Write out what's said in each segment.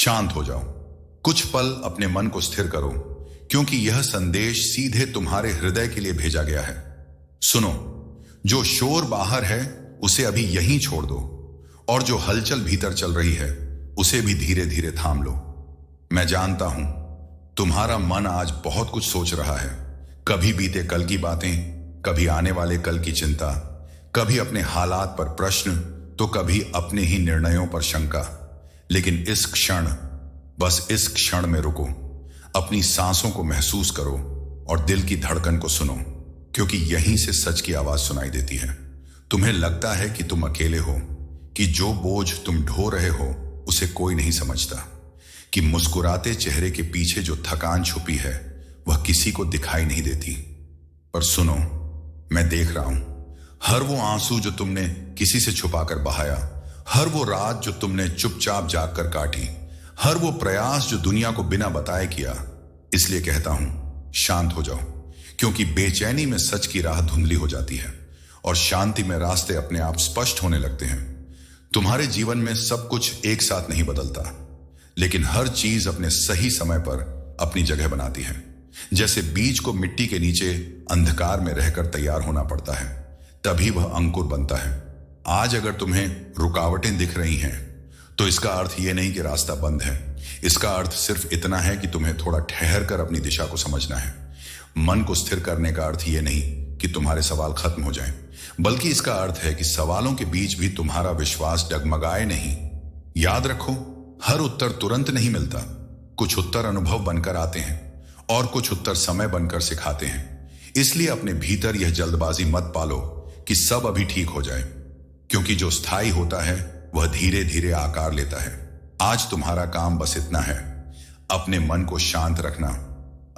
शांत हो जाओ। कुछ पल अपने मन को स्थिर करो, क्योंकि यह संदेश सीधे तुम्हारे हृदय के लिए भेजा गया है। सुनो, जो शोर बाहर है उसे अभी यहीं छोड़ दो, और जो हलचल भीतर चल रही है उसे भी धीरे धीरे थाम लो। मैं जानता हूं तुम्हारा मन आज बहुत कुछ सोच रहा है। कभी बीते कल की बातें, कभी आने वाले कल की चिंता, कभी अपने हालात पर प्रश्न, तो कभी अपने ही निर्णयों पर शंका। लेकिन इस क्षण, बस इस क्षण में रुको, अपनी सांसों को महसूस करो और दिल की धड़कन को सुनो, क्योंकि यहीं से सच की आवाज सुनाई देती है। तुम्हें लगता है कि तुम अकेले हो, कि जो बोझ तुम ढो रहे हो उसे कोई नहीं समझता, कि मुस्कुराते चेहरे के पीछे जो थकान छुपी है वह किसी को दिखाई नहीं देती। पर सुनो, मैं देख रहा हूं हर वो आंसू जो तुमने किसी से छुपाकर बहाया, हर वो रात जो तुमने चुपचाप जागकर काटी, हर वो प्रयास जो दुनिया को बिना बताए किया। इसलिए कहता हूं, शांत हो जाओ, क्योंकि बेचैनी में सच की राह धुंधली हो जाती है और शांति में रास्ते अपने आप स्पष्ट होने लगते हैं। तुम्हारे जीवन में सब कुछ एक साथ नहीं बदलता, लेकिन हर चीज अपने सही समय पर अपनी जगह बनाती है। जैसे बीज को मिट्टी के नीचे अंधकार में रहकर तैयार होना पड़ता है, तभी वह अंकुर बनता है। आज अगर तुम्हें रुकावटें दिख रही हैं, तो इसका अर्थ यह नहीं कि रास्ता बंद है। इसका अर्थ सिर्फ इतना है कि तुम्हें थोड़ा ठहर कर अपनी दिशा को समझना है। मन को स्थिर करने का अर्थ यह नहीं कि तुम्हारे सवाल खत्म हो जाएं, बल्कि इसका अर्थ है कि सवालों के बीच भी तुम्हारा विश्वास डगमगाए नहीं। याद रखो, हर उत्तर तुरंत नहीं मिलता। कुछ उत्तर अनुभव बनकर आते हैं और कुछ उत्तर समय बनकर सिखाते हैं। इसलिए अपने भीतर यह जल्दबाजी मत पालो कि सब अभी ठीक हो जाए, क्योंकि जो स्थायी होता है वह धीरे धीरे आकार लेता है। आज तुम्हारा काम बस इतना है, अपने मन को शांत रखना,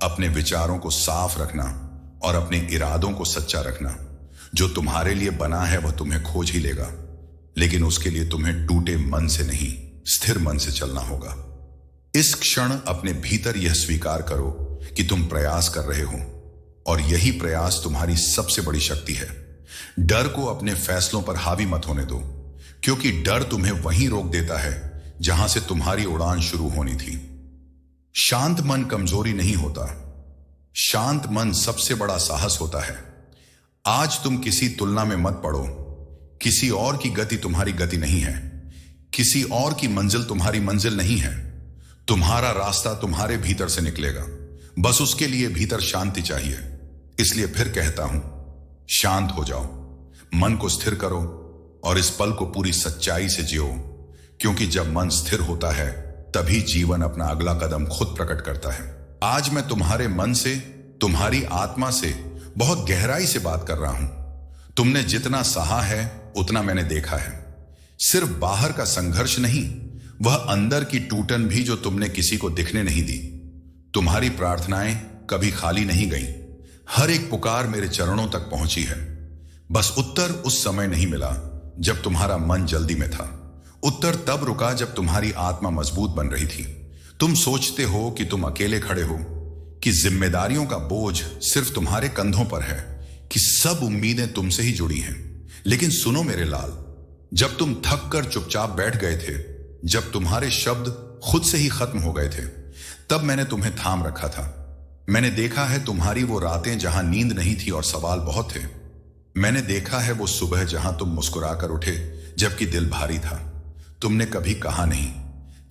अपने विचारों को साफ रखना और अपने इरादों को सच्चा रखना। जो तुम्हारे लिए बना है वह तुम्हें खोज ही लेगा, लेकिन उसके लिए तुम्हें टूटे मन से नहीं, स्थिर मन से चलना होगा। इस क्षण अपने भीतर यह स्वीकार करो कि तुम प्रयास कर रहे हो, और यही प्रयास तुम्हारी सबसे बड़ी शक्ति है। डर को अपने फैसलों पर हावी मत होने दो, क्योंकि डर तुम्हें वहीं रोक देता है जहां से तुम्हारी उड़ान शुरू होनी थी। शांत मन कमजोरी नहीं होता, शांत मन सबसे बड़ा साहस होता है। आज तुम किसी तुलना में मत पड़ो। किसी और की गति तुम्हारी गति नहीं है, किसी और की मंजिल तुम्हारी मंजिल नहीं है। तुम्हारा रास्ता तुम्हारे भीतर से निकलेगा, बस उसके लिए भीतर शांति चाहिए। इसलिए फिर कहता हूं, शांत हो जाओ, मन को स्थिर करो और इस पल को पूरी सच्चाई से जियो, क्योंकि जब मन स्थिर होता है तभी जीवन अपना अगला कदम खुद प्रकट करता है। आज मैं तुम्हारे मन से, तुम्हारी आत्मा से बहुत गहराई से बात कर रहा हूं। तुमने जितना सहा है उतना मैंने देखा है। सिर्फ बाहर का संघर्ष नहीं, वह अंदर की टूटन भी जो तुमने किसी को दिखने नहीं दी। तुम्हारी प्रार्थनाएं कभी खाली नहीं गईं। हर एक पुकार मेरे चरणों तक पहुंची है। बस उत्तर उस समय नहीं मिला जब तुम्हारा मन जल्दी में था। उत्तर तब रुका जब तुम्हारी आत्मा मजबूत बन रही थी। तुम सोचते हो कि तुम अकेले खड़े हो, कि जिम्मेदारियों का बोझ सिर्फ तुम्हारे कंधों पर है, कि सब उम्मीदें तुमसे ही जुड़ी हैं। लेकिन सुनो मेरे लाल, जब तुम थक कर चुपचाप बैठ गए थे, जब तुम्हारे शब्द खुद से ही खत्म हो गए थे, तब मैंने तुम्हें थाम रखा था। मैंने देखा है तुम्हारी वो रातें जहां नींद नहीं थी और सवाल बहुत थे। मैंने देखा है वो सुबह जहां तुम मुस्कुराकर उठे जबकि दिल भारी था। तुमने कभी कहा नहीं,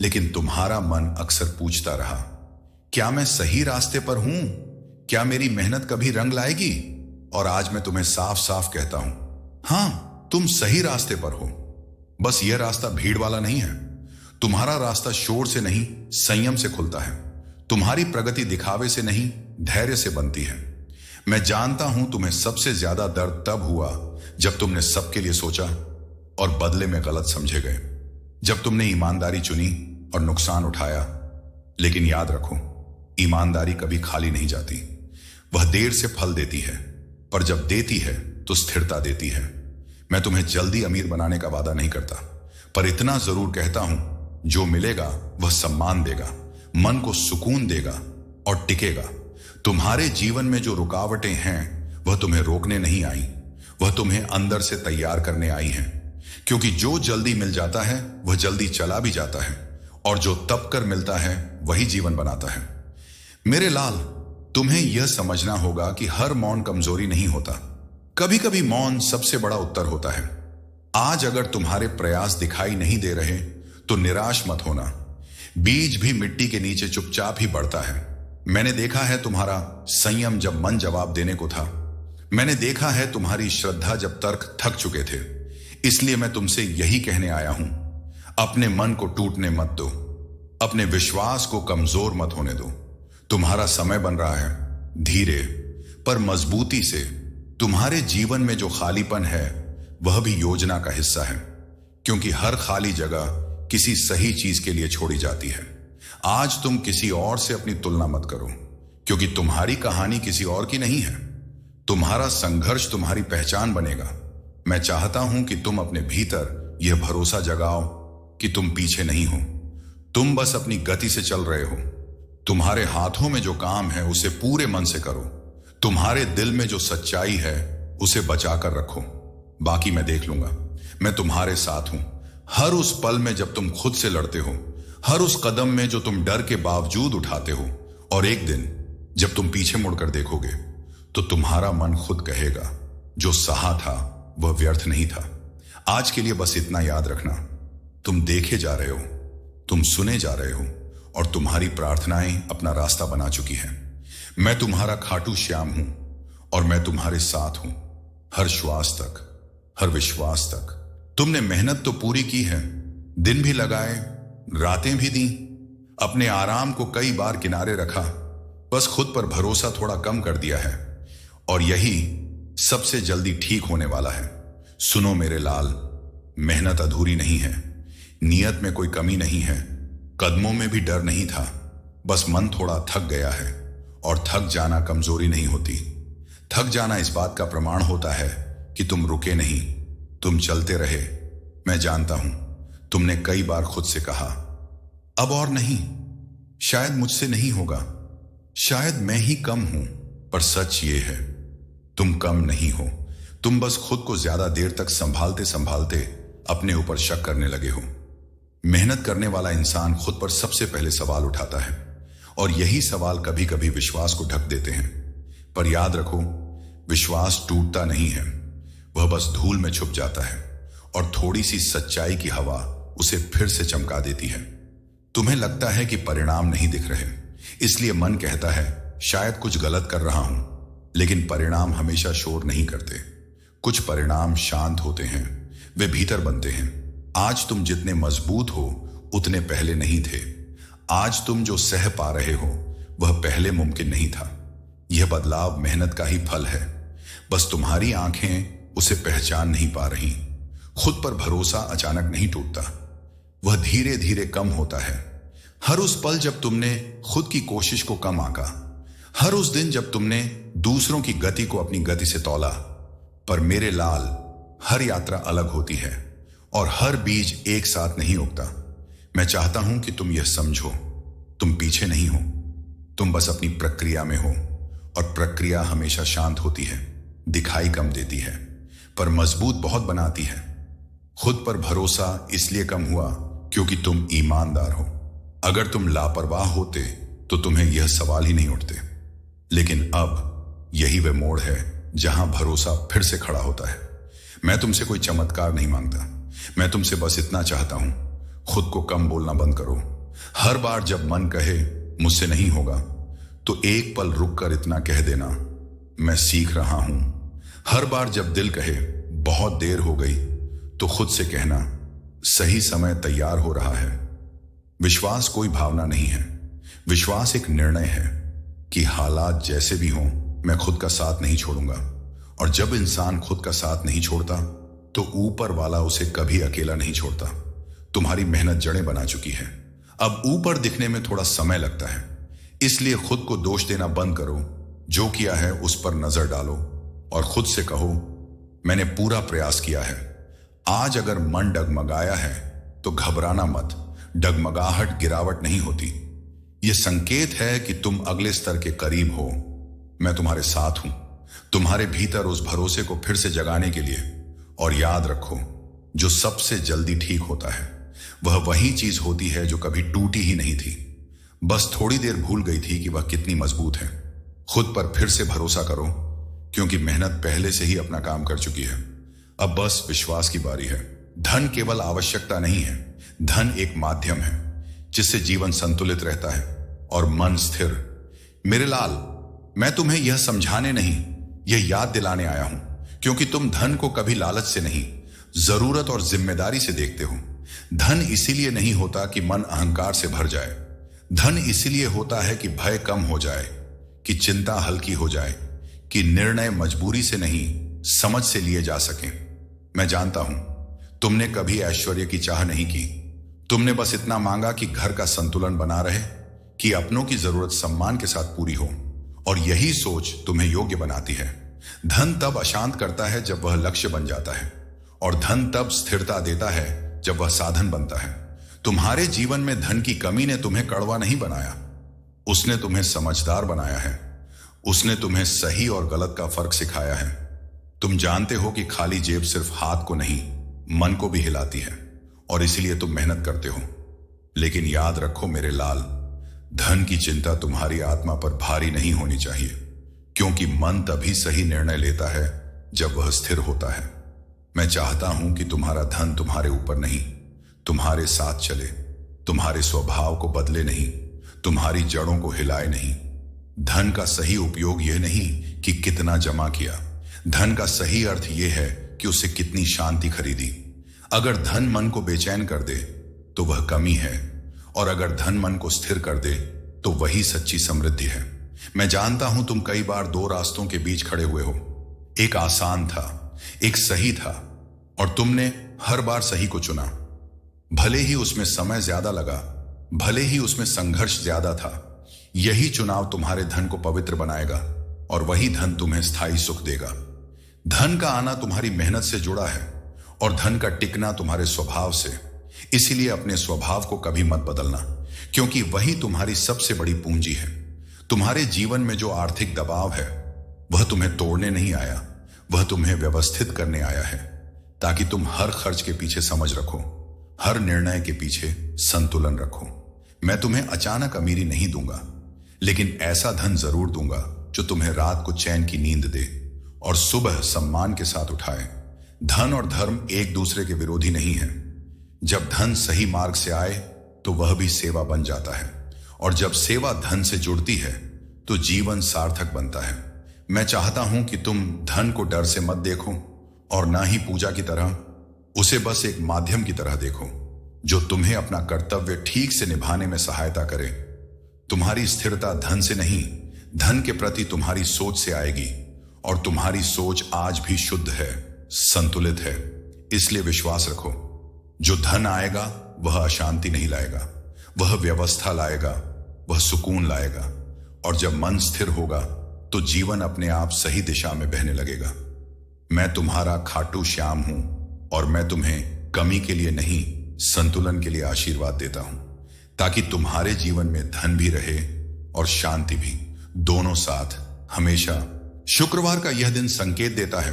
लेकिन तुम्हारा मन अक्सर पूछता रहा, क्या मैं सही रास्ते पर हूं? क्या मेरी मेहनत कभी रंग लाएगी? और आज मैं तुम्हें साफ साफ कहता हूं, हां, तुम सही रास्ते पर हो। बस यह रास्ता भीड़ वाला नहीं है। तुम्हारा रास्ता शोर से नहीं, संयम से खुलता है। तुम्हारी प्रगति दिखावे से नहीं, धैर्य से बनती है। मैं जानता हूं तुम्हें सबसे ज्यादा दर्द तब हुआ जब तुमने सबके लिए सोचा और बदले में गलत समझे गए, जब तुमने ईमानदारी चुनी और नुकसान उठाया। लेकिन याद रखो, ईमानदारी कभी खाली नहीं जाती। वह देर से फल देती है, पर जब देती है तो स्थिरता देती है। मैं तुम्हें जल्दी अमीर बनाने का वादा नहीं करता, पर इतना जरूर कहता हूं, जो मिलेगा वह सम्मान देगा, मन को सुकून देगा और टिकेगा। तुम्हारे जीवन में जो रुकावटें हैं वह तुम्हें रोकने नहीं आई, वह तुम्हें अंदर से तैयार करने आई हैं। क्योंकि जो जल्दी मिल जाता है वह जल्दी चला भी जाता है, और जो तप कर मिलता है वही जीवन बनाता है। मेरे लाल, तुम्हें यह समझना होगा कि हर मौन कमजोरी नहीं होता। कभी कभी मौन सबसे बड़ा उत्तर होता है। आज अगर तुम्हारे प्रयास दिखाई नहीं दे रहे तो निराश मत होना। बीज भी मिट्टी के नीचे चुपचाप ही बढ़ता है। मैंने देखा है तुम्हारा संयम जब मन जवाब देने को था। मैंने देखा है तुम्हारी श्रद्धा जब तर्क थक चुके थे। इसलिए मैं तुमसे यही कहने आया हूं, अपने मन को टूटने मत दो, अपने विश्वास को कमजोर मत होने दो। तुम्हारा समय बन रहा है, धीरे पर मजबूती से। तुम्हारे जीवन में जो खालीपन है वह भी योजना का हिस्सा है, क्योंकि हर खाली जगह किसी सही चीज के लिए छोड़ी जाती है। आज तुम किसी और से अपनी तुलना मत करो, क्योंकि तुम्हारी कहानी किसी और की नहीं है। तुम्हारा संघर्ष तुम्हारी पहचान बनेगा। मैं चाहता हूं कि तुम अपने भीतर यह भरोसा जगाओ कि तुम पीछे नहीं हो, तुम बस अपनी गति से चल रहे हो। तुम्हारे हाथों में जो काम है उसे पूरे मन से करो। तुम्हारे दिल में जो सच्चाई है उसे बचाकर रखो। बाकी मैं देख लूंगा। मैं तुम्हारे साथ हूं हर उस पल में जब तुम खुद से लड़ते हो, हर उस कदम में जो तुम डर के बावजूद उठाते हो। और एक दिन जब तुम पीछे मुड़कर देखोगे तो तुम्हारा मन खुद कहेगा, जो सहा था वह व्यर्थ नहीं था। आज के लिए बस इतना याद रखना, तुम देखे जा रहे हो, तुम सुने जा रहे हो, और तुम्हारी प्रार्थनाएं अपना रास्ता बना चुकी हैं। मैं तुम्हारा खाटू श्याम हूं और मैं तुम्हारे साथ हूं, हर श्वास तक, हर विश्वास तक। तुमने मेहनत तो पूरी की है, दिन भी लगाए, रातें भी दी, अपने आराम को कई बार किनारे रखा, बस खुद पर भरोसा थोड़ा कम कर दिया है, और यही सबसे जल्दी ठीक होने वाला है। सुनो मेरे लाल, मेहनत अधूरी नहीं है, नियत में कोई कमी नहीं है, कदमों में भी डर नहीं था, बस मन थोड़ा थक गया है। और थक जाना कमजोरी नहीं होती, थक जाना इस बात का प्रमाण होता है कि तुम रुके नहीं, तुम चलते रहे। मैं जानता हूं तुमने कई बार खुद से कहा, अब और नहीं, शायद मुझसे नहीं होगा, शायद मैं ही कम हूं। पर सच ये है, तुम कम नहीं हो, तुम बस खुद को ज्यादा देर तक संभालते संभालते अपने ऊपर शक करने लगे हो। मेहनत करने वाला इंसान खुद पर सबसे पहले सवाल उठाता है, और यही सवाल कभी कभी विश्वास को ढक देते हैं। पर याद रखो, विश्वास टूटता नहीं है, वह बस धूल में छुप जाता है, और थोड़ी सी सच्चाई की हवा उसे फिर से चमका देती है। तुम्हें लगता है कि परिणाम नहीं दिख रहे, इसलिए मन कहता है शायद कुछ गलत कर रहा हूं, लेकिन परिणाम हमेशा शोर नहीं करते। कुछ परिणाम शांत होते हैं, वे भीतर बनते हैं। आज तुम जितने मजबूत हो उतने पहले नहीं थे। आज तुम जो सह पा रहे हो वह पहले मुमकिन नहीं था। यह बदलाव मेहनत का ही फल है, बस तुम्हारी आंखें उसे पहचान नहीं पा रही। खुद पर भरोसा अचानक नहीं टूटता, वह धीरे धीरे कम होता है। हर उस पल जब तुमने खुद की कोशिश को कम आंका, हर उस दिन जब तुमने दूसरों की गति को अपनी गति से तौला। पर मेरे लाल, हर यात्रा अलग होती है और हर बीज एक साथ नहीं उगता। मैं चाहता हूं कि तुम यह समझो, तुम पीछे नहीं हो, तुम बस अपनी प्रक्रिया में हो, और प्रक्रिया हमेशा शांत होती है, दिखाई कम देती है, पर मजबूत बहुत बनाती है। खुद पर भरोसा इसलिए कम हुआ क्योंकि तुम ईमानदार हो। अगर तुम लापरवाह होते तो तुम्हें यह सवाल ही नहीं उठते। लेकिन अब यही वह मोड़ है जहां भरोसा फिर से खड़ा होता है। मैं तुमसे कोई चमत्कार नहीं मांगता, मैं तुमसे बस इतना चाहता हूं, खुद को कम बोलना बंद करो। हर बार जब मन कहे मुझसे नहीं होगा, तो एक पल रुक कर इतना कह देना, मैं सीख रहा हूं। हर बार जब दिल कहे बहुत देर हो गई, तो खुद से कहना, सही समय तैयार हो रहा है। विश्वास कोई भावना नहीं है, विश्वास एक निर्णय है कि हालात जैसे भी हों, मैं खुद का साथ नहीं छोड़ूंगा। और जब इंसान खुद का साथ नहीं छोड़ता तो ऊपर वाला उसे कभी अकेला नहीं छोड़ता। तुम्हारी मेहनत जड़ें बना चुकी है, अब ऊपर दिखने में थोड़ा समय लगता है, इसलिए खुद को दोष देना बंद करो। जो किया है उस पर नजर डालो और खुद से कहो, मैंने पूरा प्रयास किया है। आज अगर मन डगमगाया है तो घबराना मत, डगमगाहट गिरावट नहीं होती, यह संकेत है कि तुम अगले स्तर के करीब हो। मैं तुम्हारे साथ हूं, तुम्हारे भीतर उस भरोसे को फिर से जगाने के लिए। और याद रखो, जो सबसे जल्दी ठीक होता है वह वही चीज होती है जो कभी टूटी ही नहीं थी, बस थोड़ी देर भूल गई थी कि वह कितनी मजबूत है। खुद पर फिर से भरोसा करो, क्योंकि मेहनत पहले से ही अपना काम कर चुकी है। अब बस विश्वास की बारी है। धन केवल आवश्यकता नहीं है, धन एक माध्यम है जिससे जीवन संतुलित रहता है और मन स्थिर। मेरे लाल, मैं तुम्हें यह समझाने नहीं, यह याद दिलाने आया हूं, क्योंकि तुम धन को कभी लालच से नहीं, जरूरत और जिम्मेदारी से देखते हो। धन इसीलिए नहीं होता कि मन अहंकार से भर जाए। धन इसीलिए होता है कि भय कम हो जाए, कि चिंता हल्की हो जाए, कि निर्णय मजबूरी से नहीं समझ से लिए जा सकें। मैं जानता हूं तुमने कभी ऐश्वर्य की चाह नहीं की। तुमने बस इतना मांगा कि घर का संतुलन बना रहे, कि अपनों की जरूरत सम्मान के साथ पूरी हो, और यही सोच तुम्हें योग्य बनाती है। धन तब अशांत करता है जब वह लक्ष्य बन जाता है, और धन तब स्थिरता देता है जब वह साधन बनता है। तुम्हारे जीवन में धन की कमी ने तुम्हें कड़वा नहीं बनाया, उसने तुम्हें समझदार बनाया है। उसने तुम्हें सही और गलत का फर्क सिखाया है। तुम जानते हो कि खाली जेब सिर्फ हाथ को नहीं, मन को भी हिलाती है, और इसीलिए तुम मेहनत करते हो। लेकिन याद रखो मेरे लाल, धन की चिंता तुम्हारी आत्मा पर भारी नहीं होनी चाहिए, क्योंकि मन तभी सही निर्णय लेता है जब वह स्थिर होता है। मैं चाहता हूं कि तुम्हारा धन तुम्हारे ऊपर नहीं, तुम्हारे साथ चले, तुम्हारे स्वभाव को बदले नहीं, तुम्हारी जड़ों को हिलाए नहीं। धन का सही उपयोग यह नहीं कि कितना जमा किया, धन का सही अर्थ यह है कि उससे कितनी शांति खरीदी। अगर धन मन को बेचैन कर दे तो वह कमी है, और अगर धन मन को स्थिर कर दे तो वही सच्ची समृद्धि है। मैं जानता हूं तुम कई बार दो रास्तों के बीच खड़े हुए हो। एक आसान था, एक सही था, और तुमने हर बार सही को चुना। भले ही उसमें समय ज्यादा लगा, भले ही उसमें संघर्ष ज्यादा था। यही चुनाव तुम्हारे धन को पवित्र बनाएगा, और वही धन तुम्हें स्थायी सुख देगा। धन का आना तुम्हारी मेहनत से जुड़ा है, और धन का टिकना तुम्हारे स्वभाव से। इसीलिए अपने स्वभाव को कभी मत बदलना, क्योंकि वही तुम्हारी सबसे बड़ी पूंजी है। तुम्हारे जीवन में जो आर्थिक दबाव है वह तुम्हें तोड़ने नहीं आया, वह तुम्हें व्यवस्थित करने आया है, ताकि तुम हर खर्च के पीछे समझ रखो, हर निर्णय के पीछे संतुलन रखो। मैं तुम्हें अचानक अमीरी नहीं दूंगा, लेकिन ऐसा धन जरूर दूंगा जो तुम्हें रात को चैन की नींद दे और सुबह सम्मान के साथ उठाए। धन और धर्म एक दूसरे के विरोधी नहीं है। जब धन सही मार्ग से आए तो वह भी सेवा बन जाता है, और जब सेवा धन से जुड़ती है तो जीवन सार्थक बनता है। मैं चाहता हूं कि तुम धन को डर से मत देखो, और ना ही पूजा की तरह। उसे बस एक माध्यम की तरह देखो, जो तुम्हें अपना कर्तव्य ठीक से निभाने में सहायता करे। तुम्हारी स्थिरता धन से नहीं, धन के प्रति तुम्हारी सोच से आएगी, और तुम्हारी सोच आज भी शुद्ध है, संतुलित है। इसलिए विश्वास रखो, जो धन आएगा वह अशांति नहीं लाएगा, वह व्यवस्था लाएगा, वह सुकून लाएगा। और जब मन स्थिर होगा तो जीवन अपने आप सही दिशा में बहने लगेगा। मैं तुम्हारा खाटू श्याम हूं, और मैं तुम्हें कमी के लिए नहीं, संतुलन के लिए आशीर्वाद देता हूं, ताकि तुम्हारे जीवन में धन भी रहे और शांति भी, दोनों साथ हमेशा। शुक्रवार का यह दिन संकेत देता है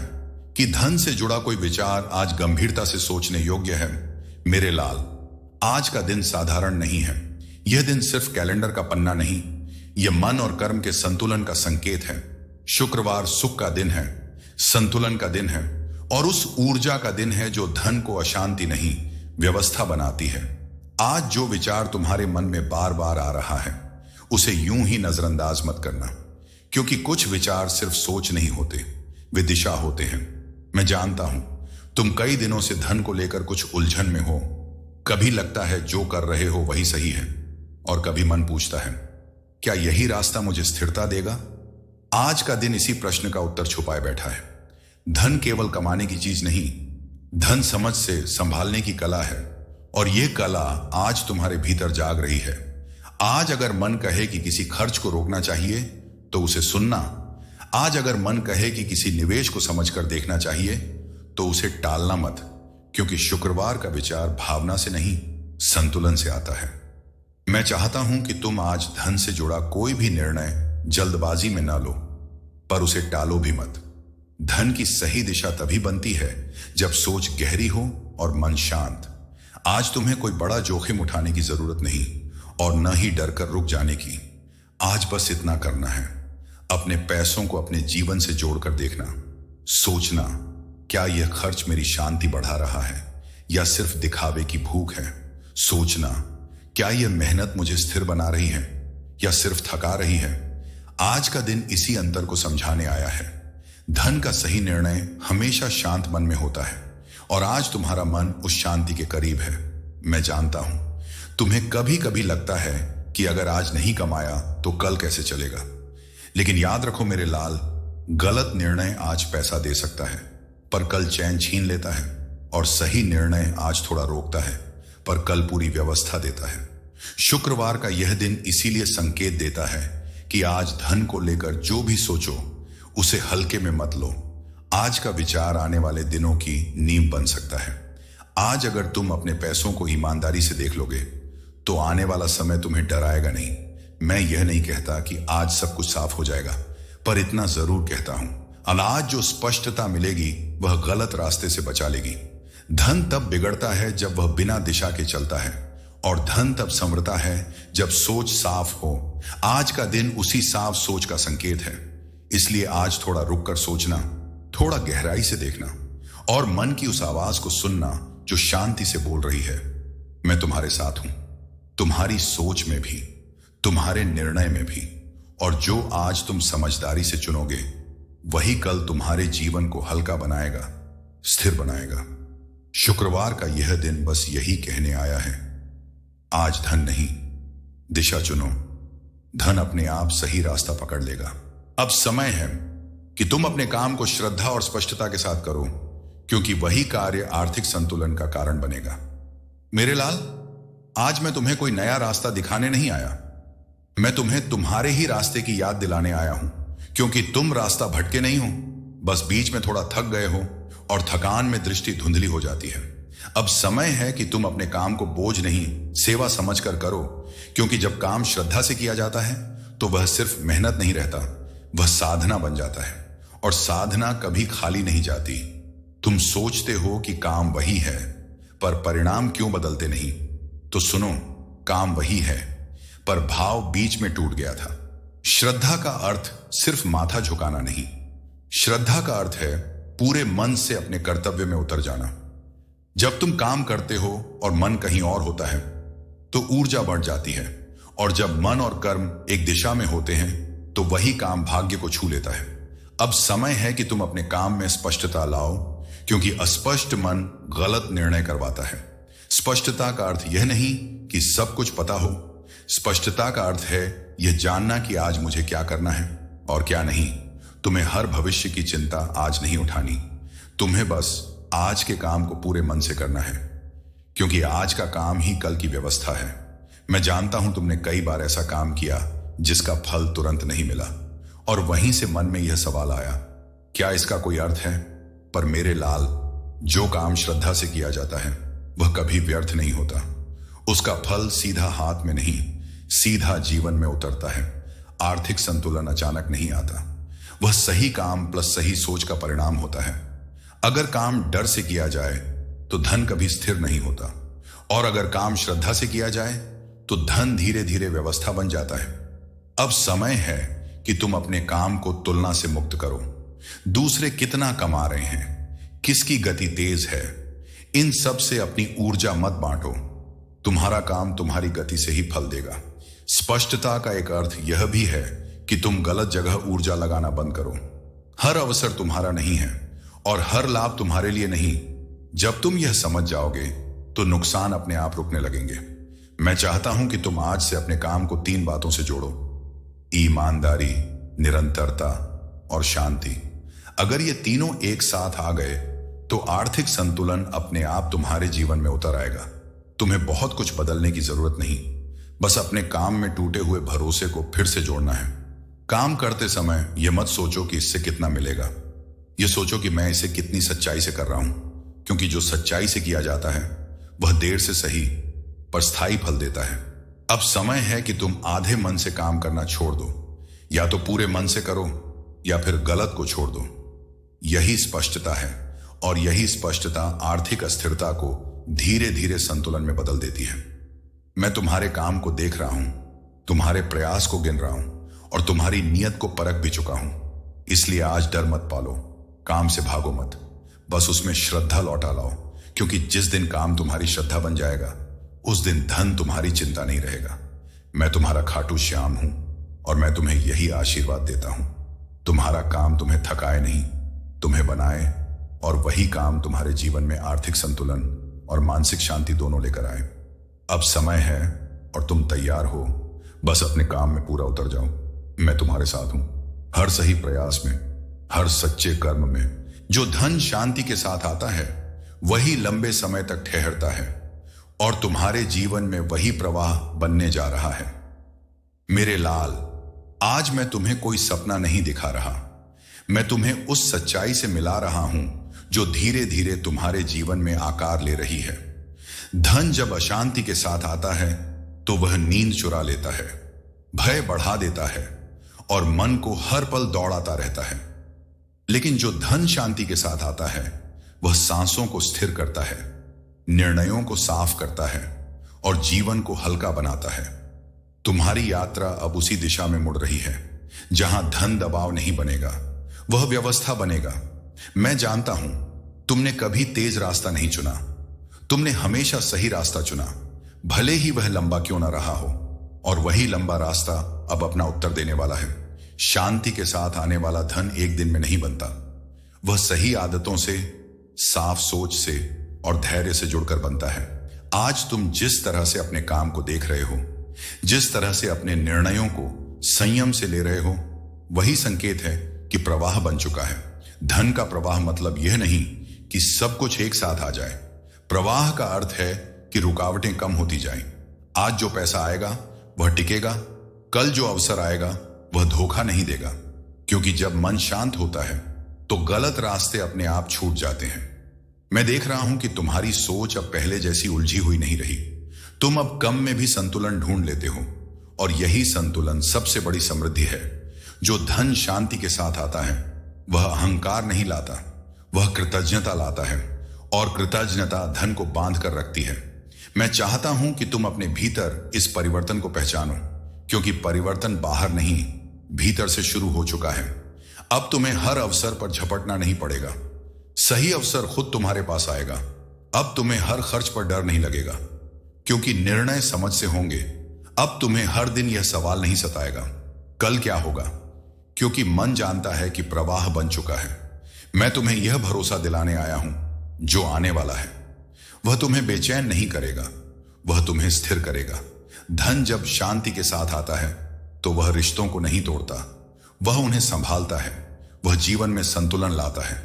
कि धन से जुड़ा कोई विचार आज गंभीरता से सोचने योग्य है। मेरे लाल, आज का दिन साधारण नहीं है। यह दिन सिर्फ कैलेंडर का पन्ना नहीं, यह मन और कर्म के संतुलन का संकेत है। शुक्रवार सुख का दिन है, संतुलन का दिन है, और उस ऊर्जा का दिन है जो धन को अशांति नहीं, व्यवस्था बनाती है। आज जो विचार तुम्हारे मन में बार बार आ रहा है, उसे यूं ही नजरअंदाज मत करना, क्योंकि कुछ विचार सिर्फ सोच नहीं होते, वे दिशा होते हैं। मैं जानता हूं तुम कई दिनों से धन को लेकर कुछ उलझन में हो। कभी लगता है जो कर रहे हो वही सही है, और कभी मन पूछता है क्या यही रास्ता मुझे स्थिरता देगा। आज का दिन इसी प्रश्न का उत्तर छुपाए बैठा है। धन केवल कमाने की चीज नहीं, धन समझ से संभालने की कला है, और यह कला आज तुम्हारे भीतर जाग रही है। आज अगर मन कहे कि किसी खर्च को रोकना चाहिए तो उसे सुनना। आज अगर मन कहे कि किसी निवेश को समझकर देखना चाहिए तो उसे टालना मत, क्योंकि शुक्रवार का विचार भावना से नहीं, संतुलन से आता है। मैं चाहता हूं कि तुम आज धन से जुड़ा कोई भी निर्णय जल्दबाजी में ना लो, पर उसे टालो भी मत। धन की सही दिशा तभी बनती है जब सोच गहरी हो और मन शांत। आज तुम्हें कोई बड़ा जोखिम उठाने की जरूरत नहीं और न ही डर कर रुक जाने की। आज बस इतना करना है, अपने पैसों को अपने जीवन से जोड़कर देखना, सोचना क्या यह खर्च मेरी शांति बढ़ा रहा है या सिर्फ दिखावे की भूख है। सोचना क्या यह मेहनत मुझे स्थिर बना रही है या सिर्फ थका रही है। आज का दिन इसी अंतर को समझाने आया है। धन का सही निर्णय हमेशा शांत मन में होता है और आज तुम्हारा मन उस शांति के करीब है। मैं जानता हूं तुम्हें कभी कभी लगता है कि अगर आज नहीं कमाया तो कल कैसे चलेगा, लेकिन याद रखो मेरे लाल, गलत निर्णय आज पैसा दे सकता है पर कल चैन छीन लेता है, और सही निर्णय आज थोड़ा रोकता है पर कल पूरी व्यवस्था देता है। शुक्रवार का यह दिन इसीलिए संकेत देता है कि आज धन को लेकर जो भी सोचो उसे हल्के में मत लो। आज का विचार आने वाले दिनों की नींव बन सकता है। आज अगर तुम अपने पैसों को ईमानदारी से देख लोगे तो आने वाला समय तुम्हें डराएगा नहीं। मैं यह नहीं कहता कि आज सब कुछ साफ हो जाएगा, पर इतना जरूर कहता हूं, आज जो स्पष्टता मिलेगी वह गलत रास्ते से बचा लेगी। धन तब बिगड़ता है जब वह बिना दिशा के चलता है और धन तब संवरता है जब सोच साफ हो। आज का दिन उसी साफ सोच का संकेत है। इसलिए आज थोड़ा रुक कर सोचना, थोड़ा गहराई से देखना और मन की उस आवाज को सुनना जो शांति से बोल रही है, मैं तुम्हारे साथ हूं, तुम्हारी सोच में भी, तुम्हारे निर्णय में भी। और जो आज तुम समझदारी से चुनोगे वही कल तुम्हारे जीवन को हल्का बनाएगा, स्थिर बनाएगा। शुक्रवार का यह दिन बस यही कहने आया है, आज धन नहीं, दिशा चुनो, धन अपने आप सही रास्ता पकड़ लेगा। अब समय है कि तुम अपने काम को श्रद्धा और स्पष्टता के साथ करो, क्योंकि वही कार्य आर्थिक संतुलन का कारण बनेगा। मेरे लाल, आज मैं तुम्हें कोई नया रास्ता दिखाने नहीं आया, मैं तुम्हें तुम्हारे ही रास्ते की याद दिलाने आया हूं, क्योंकि तुम रास्ता भटके नहीं हो, बस बीच में थोड़ा थक गए हो और थकान में दृष्टि धुंधली हो जाती है। अब समय है कि तुम अपने काम को बोझ नहीं, सेवा समझकर करो, क्योंकि जब काम श्रद्धा से किया जाता है तो वह सिर्फ मेहनत नहीं रहता, वह साधना बन जाता है, और साधना कभी खाली नहीं जाती। तुम सोचते हो कि काम वही है, पर परिणाम क्यों बदलते नहीं? तो सुनो, काम वही है पर भाव बीच में टूट गया था। श्रद्धा का अर्थ सिर्फ माथा झुकाना नहीं, श्रद्धा का अर्थ है पूरे मन से अपने कर्तव्य में उतर जाना। जब तुम काम करते हो और मन कहीं और होता है तो ऊर्जा बढ़ जाती है, और जब मन और कर्म एक दिशा में होते हैं तो वही काम भाग्य को छू लेता है। अब समय है कि तुम अपने काम में स्पष्टता लाओ, क्योंकि अस्पष्ट मन गलत निर्णय करवाता है। स्पष्टता का अर्थ यह नहीं कि सब कुछ पता हो, स्पष्टता का अर्थ है यह जानना कि आज मुझे क्या करना है और क्या नहीं। तुम्हें हर भविष्य की चिंता आज नहीं उठानी, तुम्हें बस आज के काम को पूरे मन से करना है, क्योंकि आज का काम ही कल की व्यवस्था है। मैं जानता हूं तुमने कई बार ऐसा काम किया जिसका फल तुरंत नहीं मिला, और वहीं से मन में यह सवाल आया, क्या इसका कोई अर्थ है? पर मेरे लाल, जो काम श्रद्धा से किया जाता है वह कभी व्यर्थ नहीं होता। उसका फल सीधा हाथ में नहीं, सीधा जीवन में उतरता है। आर्थिक संतुलन अचानक नहीं आता, वह सही काम प्लस सही सोच का परिणाम होता है। अगर काम डर से किया जाए तो धन कभी स्थिर नहीं होता, और अगर काम श्रद्धा से किया जाए तो धन धीरे धीरे व्यवस्था बन जाता है। अब समय है कि तुम अपने काम को तुलना से मुक्त करो। दूसरे कितना कमा रहे हैं, किसकी गति तेज है, इन सब से अपनी ऊर्जा मत बांटो। तुम्हारा काम तुम्हारी गति से ही फल देगा। स्पष्टता का एक अर्थ यह भी है कि तुम गलत जगह ऊर्जा लगाना बंद करो। हर अवसर तुम्हारा नहीं है और हर लाभ तुम्हारे लिए नहीं। जब तुम यह समझ जाओगे तो नुकसान अपने आप रुकने लगेंगे। मैं चाहता हूं कि तुम आज से अपने काम को 3 बातों से जोड़ो: ईमानदारी, निरंतरता और शांति। अगर ये तीनों एक साथ आ गए तो आर्थिक संतुलन अपने आप तुम्हारे जीवन में उतर आएगा। तुम्हें बहुत कुछ बदलने की जरूरत नहीं, बस अपने काम में टूटे हुए भरोसे को फिर से जोड़ना है। काम करते समय यह मत सोचो कि इससे कितना मिलेगा, यह सोचो कि मैं इसे कितनी सच्चाई से कर रहा हूं, क्योंकि जो सच्चाई से किया जाता है वह देर से सही पर स्थायी फल देता है। अब समय है कि तुम आधे मन से काम करना छोड़ दो, या तो पूरे मन से करो या फिर गलत को छोड़ दो। यही स्पष्टता है, और यही स्पष्टता आर्थिक अस्थिरता को धीरे धीरे संतुलन में बदल देती है। मैं तुम्हारे काम को देख रहा हूं, तुम्हारे प्रयास को गिन रहा हूं और तुम्हारी नीयत को परख भी चुका हूं। इसलिए आज डर मत पालो, काम से भागो मत, बस उसमें श्रद्धा लौटा लाओ, क्योंकि जिस दिन काम तुम्हारी श्रद्धा बन जाएगा उस दिन धन तुम्हारी चिंता नहीं रहेगा। मैं तुम्हारा खाटू श्याम हूं और मैं तुम्हें यही आशीर्वाद देता हूं। तुम्हारा काम तुम्हें थकाए नहीं, तुम्हें बनाए, और वही काम तुम्हारे जीवन में आर्थिक संतुलन और मानसिक शांति दोनों लेकर आए। अब समय है और तुम तैयार हो, बस अपने काम में पूरा उतर जाओ। मैं तुम्हारे साथ हूं, हर सही प्रयास में, हर सच्चे कर्म में। जो धन शांति के साथ आता है वही लंबे समय तक ठहरता है और तुम्हारे जीवन में वही प्रवाह बनने जा रहा है। मेरे लाल, आज मैं तुम्हें कोई सपना नहीं दिखा रहा, मैं तुम्हें उस सच्चाई से मिला रहा हूं जो धीरे धीरे तुम्हारे जीवन में आकार ले रही है। धन जब अशांति के साथ आता है तो वह नींद चुरा लेता है, भय बढ़ा देता है और मन को हर पल दौड़ाता रहता है। लेकिन जो धन शांति के साथ आता है वह सांसों को स्थिर करता है, निर्णयों को साफ करता है और जीवन को हल्का बनाता है। तुम्हारी यात्रा अब उसी दिशा में मुड़ रही है जहां धन दबाव नहीं बनेगा, वह व्यवस्था बनेगा। मैं जानता हूं तुमने कभी तेज रास्ता नहीं चुना, तुमने हमेशा सही रास्ता चुना, भले ही वह लंबा क्यों ना रहा हो। और वही लंबा रास्ता अब अपना उत्तर देने वाला है। शांति के साथ आने वाला धन एक दिन में नहीं बनता, वह सही आदतों से, साफ सोच से और धैर्य से जुड़कर बनता है। आज तुम जिस तरह से अपने काम को देख रहे हो, जिस तरह से अपने निर्णयों को संयम से ले रहे हो, वही संकेत है कि प्रवाह बन चुका है। धन का प्रवाह मतलब यह नहीं कि सब कुछ एक साथ आ जाए। प्रवाह का अर्थ है कि रुकावटें कम होती जाएं। आज जो पैसा आएगा वह टिकेगा, कल जो अवसर आएगा वह धोखा नहीं देगा, क्योंकि जब मन शांत होता है तो गलत रास्ते अपने आप छूट जाते हैं। मैं देख रहा हूं कि तुम्हारी सोच अब पहले जैसी उलझी हुई नहीं रही। तुम अब कम में भी संतुलन ढूंढ लेते हो और यही संतुलन सबसे बड़ी समृद्धि है। जो धन शांति के साथ आता है वह अहंकार नहीं लाता, वह कृतज्ञता लाता है और कृतज्ञता धन को बांध कर रखती है। मैं चाहता हूं कि तुम अपने भीतर इस परिवर्तन को पहचानो, क्योंकि परिवर्तन बाहर नहीं, भीतर से शुरू हो चुका है। अब तुम्हें हर अवसर पर झपटना नहीं पड़ेगा, सही अवसर खुद तुम्हारे पास आएगा। अब तुम्हें हर खर्च पर डर नहीं लगेगा, क्योंकि निर्णय समझ से होंगे। अब तुम्हें हर दिन यह सवाल नहीं सताएगा कल क्या होगा, क्योंकि मन जानता है कि प्रवाह बन चुका है। मैं तुम्हें यह भरोसा दिलाने आया हूं, जो आने वाला है वह तुम्हें बेचैन नहीं करेगा, वह तुम्हें स्थिर करेगा। धन जब शांति के साथ आता है तो वह रिश्तों को नहीं तोड़ता, वह उन्हें संभालता है, वह जीवन में संतुलन लाता है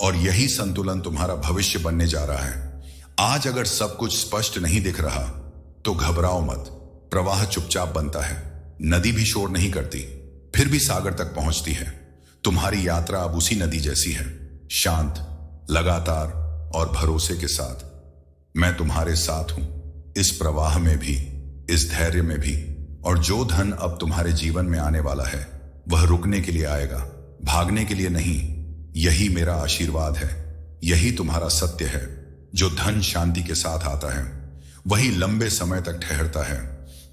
और यही संतुलन तुम्हारा भविष्य बनने जा रहा है। आज अगर सब कुछ स्पष्ट नहीं दिख रहा तो घबराओ मत, प्रवाह चुपचाप बनता है। नदी भी शोर नहीं करती, फिर भी सागर तक पहुंचती है। तुम्हारी यात्रा अब उसी नदी जैसी है, शांत, लगातार और भरोसे के साथ। मैं तुम्हारे साथ हूं, इस प्रवाह में भी, इस धैर्य में भी। और जो धन अब तुम्हारे जीवन में आने वाला है वह रुकने के लिए आएगा, भागने के लिए नहीं। यही मेरा आशीर्वाद है, यही तुम्हारा सत्य है। जो धन शांति के साथ आता है वही लंबे समय तक ठहरता है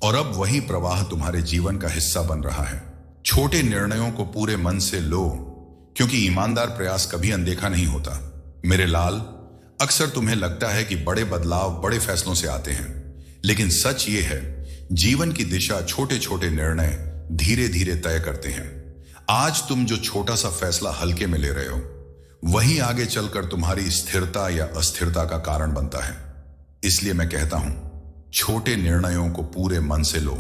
और अब वही प्रवाह तुम्हारे जीवन का हिस्सा बन रहा है। छोटे निर्णयों को पूरे मन से लो, क्योंकि ईमानदार प्रयास कभी अनदेखा नहीं होता। मेरे लाल, अक्सर तुम्हें लगता है कि बड़े बदलाव बड़े फैसलों से आते हैं, लेकिन सच ये है, जीवन की दिशा छोटे छोटे निर्णय धीरे धीरे तय करते हैं। आज तुम जो छोटा सा फैसला हल्के में ले रहे हो वही आगे चलकर तुम्हारी स्थिरता या अस्थिरता का कारण बनता है। इसलिए मैं कहता हूं, छोटे निर्णयों को पूरे मन से लो,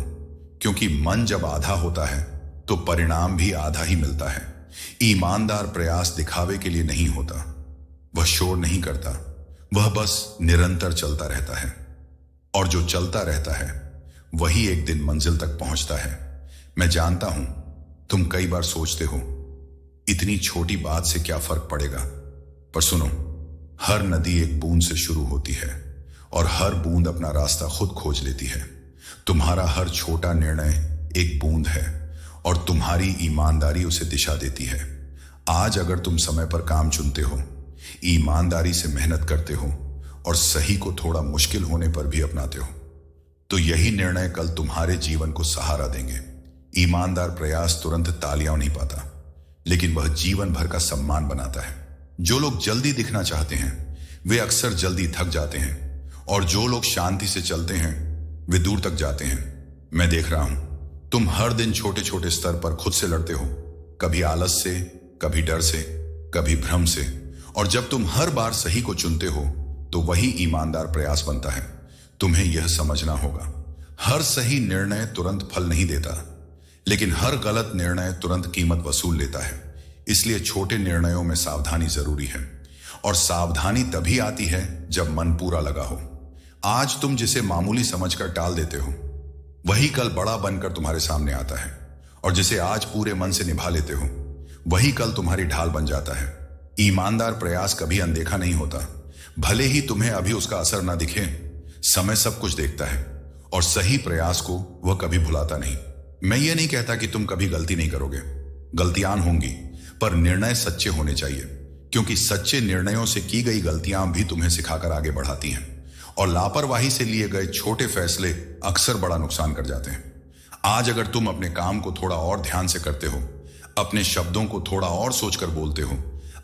क्योंकि मन जब आधा होता है तो परिणाम भी आधा ही मिलता है। ईमानदार प्रयास दिखावे के लिए नहीं होता, वह शोर नहीं करता, वह बस निरंतर चलता रहता है। और जो चलता रहता है वही एक दिन मंजिल तक पहुंचता है। मैं जानता हूं तुम कई बार सोचते हो, इतनी छोटी बात से क्या फर्क पड़ेगा, पर सुनो, हर नदी एक बूंद से शुरू होती है और हर बूंद अपना रास्ता खुद खोज लेती है। तुम्हारा हर छोटा निर्णय एक बूंद है और तुम्हारी ईमानदारी उसे दिशा देती है। आज अगर तुम समय पर काम चुनते हो, ईमानदारी से मेहनत करते हो और सही को थोड़ा मुश्किल होने पर भी अपनाते हो, तो यही निर्णय कल तुम्हारे जीवन को सहारा देंगे। ईमानदार प्रयास तुरंत तालियां नहीं पाता, लेकिन वह जीवन भर का सम्मान बनाता है। जो लोग जल्दी दिखना चाहते हैं वे अक्सर जल्दी थक जाते हैं, और जो लोग शांति से चलते हैं वे दूर तक जाते हैं। मैं देख रहा हूं तुम हर दिन छोटे छोटे स्तर पर खुद से लड़ते हो, कभी आलस से, कभी डर से, कभी भ्रम से, और जब तुम हर बार सही को चुनते हो तो वही ईमानदार प्रयास बनता है। तुम्हें यह समझना होगा, हर सही निर्णय तुरंत फल नहीं देता, लेकिन हर गलत निर्णय तुरंत कीमत वसूल लेता है। इसलिए छोटे निर्णयों में सावधानी जरूरी है, और सावधानी तभी आती है जब मन पूरा लगा हो। आज तुम जिसे मामूली समझकर टाल देते हो वही कल बड़ा बनकर तुम्हारे सामने आता है, और जिसे आज पूरे मन से निभा लेते हो वही कल तुम्हारी ढाल बन जाता है। ईमानदार प्रयास कभी अनदेखा नहीं होता, भले ही तुम्हें अभी उसका असर ना दिखे। समय सब कुछ देखता है, और सही प्रयास को वह कभी भुलाता नहीं। मैं ये नहीं कहता कि तुम कभी गलती नहीं करोगे, गलतियां होंगी, पर निर्णय सच्चे होने चाहिए, क्योंकि सच्चे निर्णयों से की गई गलतियां भी तुम्हें सिखाकर आगे बढ़ाती हैं, और लापरवाही से लिए गए छोटे फैसले अक्सर बड़ा नुकसान कर जाते हैं। आज अगर तुम अपने काम को थोड़ा और ध्यान से करते हो, अपने शब्दों को थोड़ा और सोचकर बोलते हो,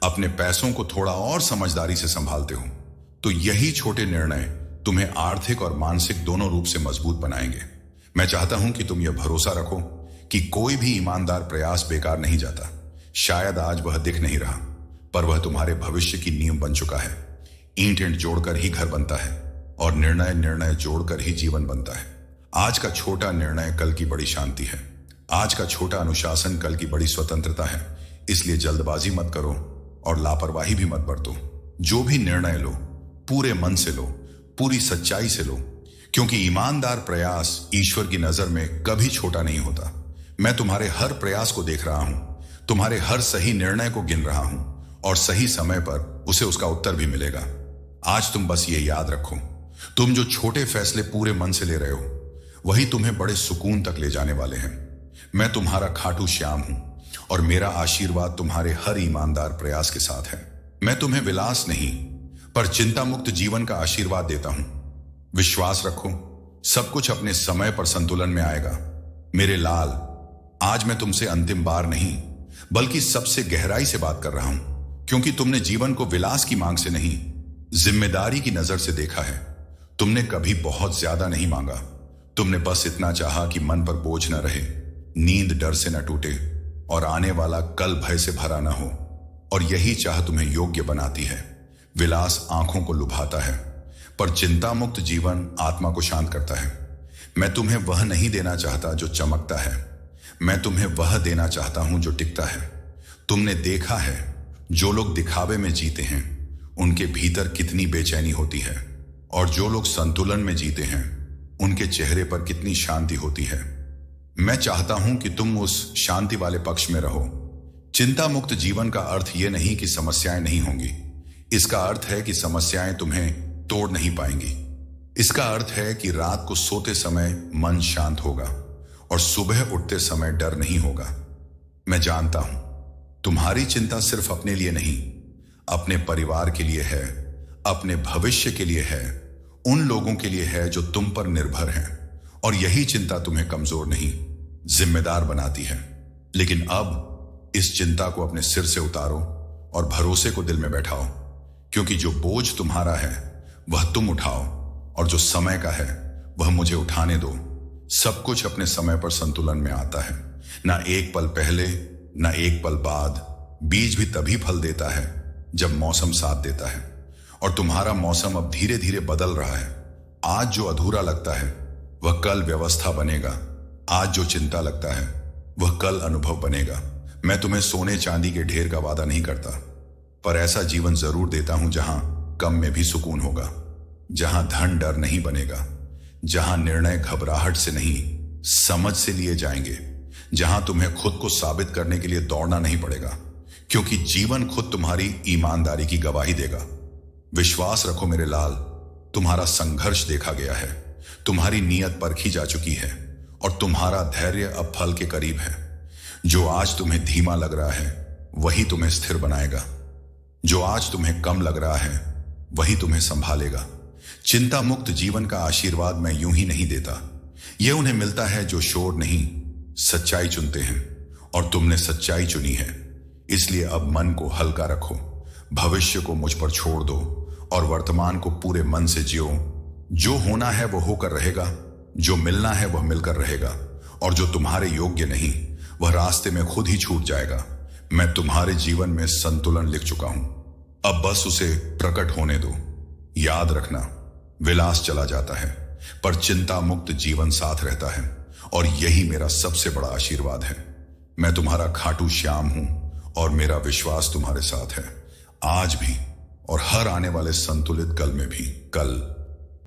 अपने पैसों को थोड़ा और समझदारी से संभालते हो, तो यही छोटे निर्णय तुम्हें आर्थिक और मानसिक दोनों रूप से मजबूत बनाएंगे। मैं चाहता हूं कि तुम यह भरोसा रखो कि कोई भी ईमानदार प्रयास बेकार नहीं जाता। शायद आज वह दिख नहीं रहा, पर वह तुम्हारे भविष्य की नींव बन चुका है। ईंट ईंट जोड़कर ही घर बनता है, और निर्णय निर्णय जोड़कर ही जीवन बनता है। आज का छोटा निर्णय कल की बड़ी शांति है, आज का छोटा अनुशासन कल की बड़ी स्वतंत्रता है। इसलिए जल्दबाजी मत करो और लापरवाही भी मत बरतो। जो भी निर्णय लो पूरे मन से लो, पूरी सच्चाई से लो, क्योंकि ईमानदार प्रयास ईश्वर की नजर में कभी छोटा नहीं होता। मैं तुम्हारे हर प्रयास को देख रहा हूं, तुम्हारे हर सही निर्णय को गिन रहा हूं, और सही समय पर उसे उसका उत्तर भी मिलेगा। आज तुम बस ये याद रखो, तुम जो छोटे फैसले पूरे मन से ले रहे हो वही तुम्हें बड़े सुकून तक ले जाने वाले हैं। मैं तुम्हारा खाटू श्याम हूं, और मेरा आशीर्वाद तुम्हारे हर ईमानदार प्रयास के साथ है। मैं तुम्हें विलास नहीं पर चिंता मुक्त जीवन का आशीर्वाद देता हूं। विश्वास रखो, सब कुछ अपने समय पर संतुलन में आएगा। मेरे लाल, आज मैं तुमसे अंतिम बार नहीं बल्कि सबसे गहराई से बात कर रहा हूं, क्योंकि तुमने जीवन को विलास की मांग से नहीं, जिम्मेदारी की नजर से देखा है। तुमने कभी बहुत ज्यादा नहीं मांगा, तुमने बस इतना चाहा कि मन पर बोझ न रहे, नींद डर से न टूटे, और आने वाला कल भय से भरा न हो। और यही चाह तुम्हें योग्य बनाती है। विलास आंखों को लुभाता है, पर चिंता मुक्त जीवन आत्मा को शांत करता है। मैं तुम्हें वह नहीं देना चाहता जो चमकता है, मैं तुम्हें वह देना चाहता हूं जो टिकता है। तुमने देखा है जो लोग दिखावे में जीते हैं उनके भीतर कितनी बेचैनी होती है, और जो लोग संतुलन में जीते हैं उनके चेहरे पर कितनी शांति होती है। मैं चाहता हूं कि तुम उस शांति वाले पक्ष में रहो। चिंता मुक्त जीवन का अर्थ यह नहीं कि समस्याएं नहीं होंगी, इसका अर्थ है कि समस्याएं तुम्हें तोड़ नहीं पाएंगी। इसका अर्थ है कि रात को सोते समय मन शांत होगा और सुबह उठते समय डर नहीं होगा। मैं जानता हूं तुम्हारी चिंता सिर्फ अपने लिए नहीं, अपने परिवार के लिए है, अपने भविष्य के लिए है, उन लोगों के लिए है जो तुम पर निर्भर हैं। और यही चिंता तुम्हें कमजोर नहीं, जिम्मेदार बनाती है। लेकिन अब इस चिंता को अपने सिर से उतारो और भरोसे को दिल में बैठाओ, क्योंकि जो बोझ तुम्हारा है वह तुम उठाओ, और जो समय का है वह मुझे उठाने दो। सब कुछ अपने समय पर संतुलन में आता है, ना एक पल पहले ना एक पल बाद। बीज भी तभी फल देता है जब मौसम साथ देता है, और तुम्हारा मौसम अब धीरे धीरे बदल रहा है। आज जो अधूरा लगता है वह कल व्यवस्था बनेगा, आज जो चिंता लगता है वह कल अनुभव बनेगा। मैं तुम्हें सोने चांदी के ढेर का वादा नहीं करता, पर ऐसा जीवन जरूर देता हूं जहां कम में भी सुकून होगा, जहां धन डर नहीं बनेगा, जहां निर्णय घबराहट से नहीं समझ से लिए जाएंगे, जहां तुम्हें खुद को साबित करने के लिए दौड़ना नहीं पड़ेगा, क्योंकि जीवन खुद तुम्हारी ईमानदारी की गवाही देगा। विश्वास रखो मेरे लाल, तुम्हारा संघर्ष देखा गया है, तुम्हारी नीयत परखी जा चुकी है, और तुम्हारा धैर्य अब फल के करीब है। जो आज तुम्हें धीमा लग रहा है वही तुम्हें स्थिर बनाएगा, जो आज तुम्हें कम लग रहा है वही तुम्हें संभालेगा। चिंता मुक्त जीवन का आशीर्वाद मैं यूं ही नहीं देता। यह उन्हें मिलता है जो शोर नहीं, सच्चाई चुनते हैं, और तुमने सच्चाई चुनी है। इसलिए अब मन को हल्का रखो, भविष्य को मुझ पर छोड़ दो और वर्तमान को पूरे मन से जियो। जो होना है वो होकर रहेगा, जो मिलना है वह मिलकर रहेगा, और जो तुम्हारे योग्य नहीं वह रास्ते में खुद ही छूट जाएगा। मैं तुम्हारे जीवन में संतुलन लिख चुका हूं, अब बस उसे प्रकट होने दो। याद रखना, विलास चला जाता है पर चिंता मुक्त जीवन साथ रहता है, और यही मेरा सबसे बड़ा आशीर्वाद है। मैं तुम्हारा खाटू श्याम हूं और मेरा विश्वास तुम्हारे साथ है, आज भी और हर आने वाले संतुलित कल में भी। कल